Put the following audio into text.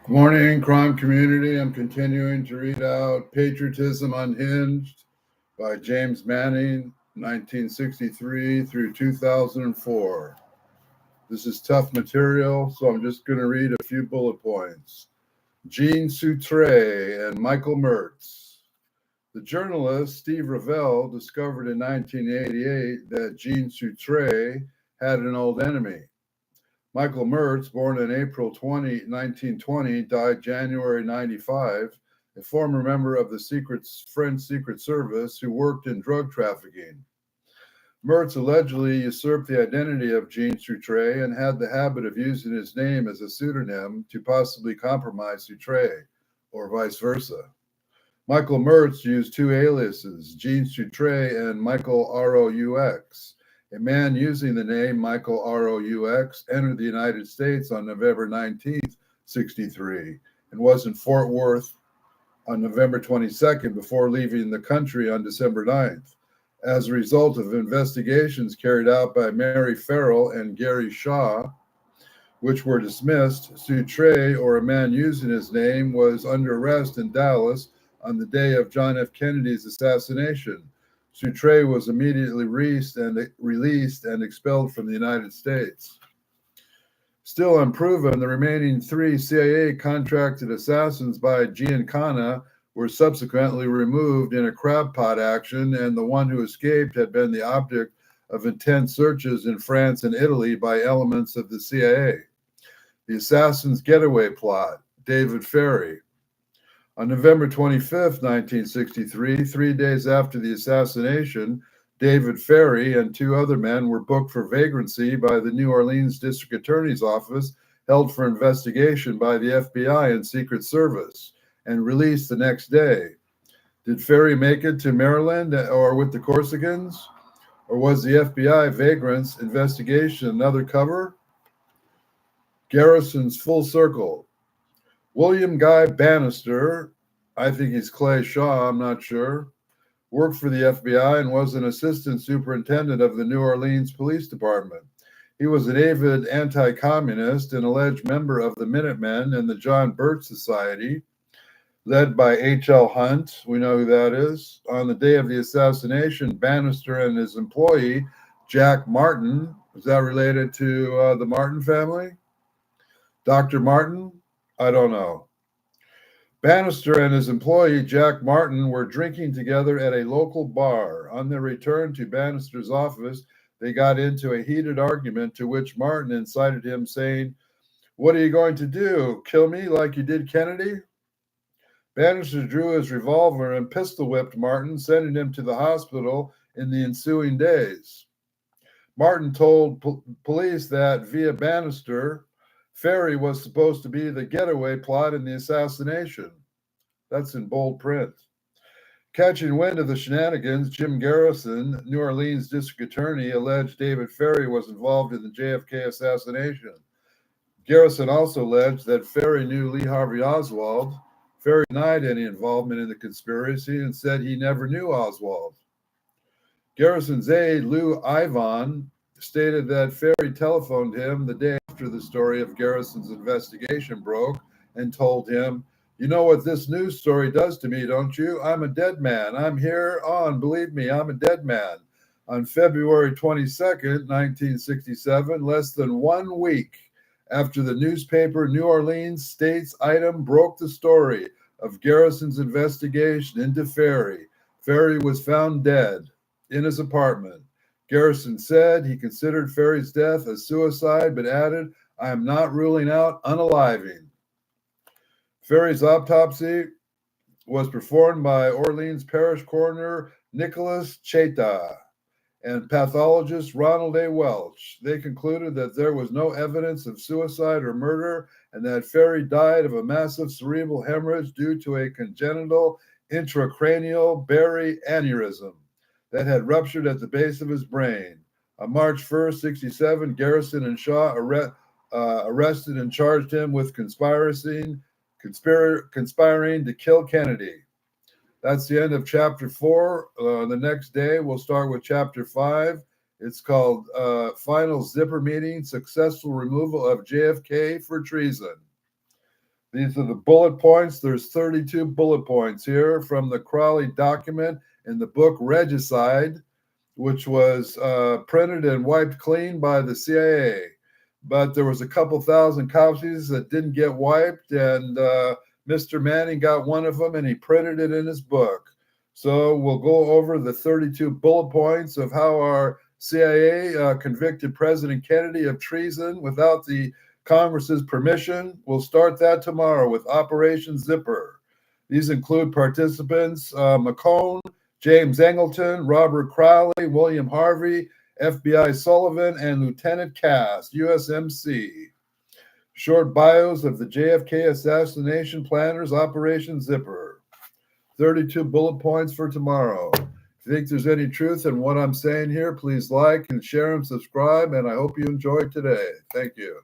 Good morning, crime community. I'm continuing to read out Patriotism Unhinged by James Manning, 1963 through 2004. This is tough material, so I'm just going to read a few bullet points. Jean Souetre and Michael Mertz. The journalist Steve Revell discovered in 1988 that Jean Souetre had an old enemy. Michael Mertz, born on April 1920, died January 95, a former member of the French Secret Service who worked in drug trafficking. Mertz allegedly usurped the identity of Jean Souetre and had the habit of using his name as a pseudonym to possibly compromise Souetre, or vice versa. Michael Mertz used two aliases, Jean Souetre and Michael Roux. A man using the name Michael Roux entered the United States on November 19, 1963, and was in Fort Worth on November 22nd before leaving the country on December 9th. As a result of investigations carried out by Mary Ferrell and Gary Shaw, which were dismissed, Souetre, or a man using his name, was under arrest in Dallas on the day of John F. Kennedy's assassination. Souetre was immediately released and expelled from the United States. Still unproven, the remaining three CIA contracted assassins by Giancana were subsequently removed in a crab pot action, and the one who escaped had been the object of intense searches in France and Italy by elements of the CIA. The Assassin's Getaway plot, David Ferrie. On November 25, 1963, 3 days after the assassination, David Ferrie and two other men were booked for vagrancy by the New Orleans District Attorney's Office, held for investigation by the FBI and Secret Service, and released the next day. Did Ferrie make it to Maryland or with the Corsicans? Or was the FBI vagrants investigation another cover? Garrison's Full Circle. William Guy Bannister, I think he's Clay Shaw, I'm not sure, worked for the FBI and was an assistant superintendent of the New Orleans Police Department. He was an avid anti-communist and alleged member of the Minutemen and the John Birch Society, led by H.L. Hunt. We know who that is. On the day of the assassination, Bannister and his employee, Jack Martin, is that related to the Martin family? Dr. Martin? I don't know. Bannister and his employee, Jack Martin, were drinking together at a local bar. On their return to Bannister's office, they got into a heated argument to which Martin incited him, saying, "What are you going to do? Kill me like you did Kennedy?" Bannister drew his revolver and pistol-whipped Martin, sending him to the hospital in the ensuing days. Martin told police that, via Bannister, Ferrie was supposed to be the getaway plot in the assassination. That's in bold print. Catching wind of the shenanigans, Jim Garrison, New Orleans district attorney, alleged David Ferrie was involved in the JFK assassination. Garrison also alleged that Ferrie knew Lee Harvey Oswald. Ferrie denied any involvement in the conspiracy and said he never knew Oswald. Garrison's aide, Lou Ivan, stated that Ferrie telephoned him the day after the story of Garrison's investigation broke and told him, "You know what this news story does to me, don't you? I'm a dead man. I'm here on, believe me, I'm a dead man." On February 22nd, 1967, less than 1 week after the newspaper New Orleans State's item broke the story of Garrison's investigation into Ferrie, Ferrie was found dead in his apartment. Garrison said he considered Ferrie's death a suicide, but added, "I am not ruling out unaliving." Ferrie's autopsy was performed by Orleans Parish Coroner Nicholas Cheta and pathologist Ronald A. Welch. They concluded that there was no evidence of suicide or murder and that Ferrie died of a massive cerebral hemorrhage due to a congenital intracranial berry aneurysm that had ruptured at the base of his brain. On March 1st, 1967, Garrison and Shaw arrested and charged him with conspiring to kill Kennedy. That's the end of chapter 4. The next day, we'll start with chapter 5. It's called Final Zipper Meeting, Successful Removal of JFK for Treason. These are the bullet points. There's 32 bullet points here from the Crowley document in the book Regicide, which was printed and wiped clean by the CIA. But there was a couple thousand copies that didn't get wiped, and Mr. Manning got one of them, and he printed it in his book. So we'll go over the 32 bullet points of how our CIA convicted President Kennedy of treason without the Congress's permission. We'll start that tomorrow with Operation Zipper. These include participants McCone, James Angleton, Robert Crowley, William Harvey, FBI Sullivan, and Lieutenant Cass, USMC. Short bios of the JFK assassination planners, Operation Zipper. 32 bullet points for tomorrow. If you think there's any truth in what I'm saying here, please like and share and subscribe, and I hope you enjoyed today. Thank you.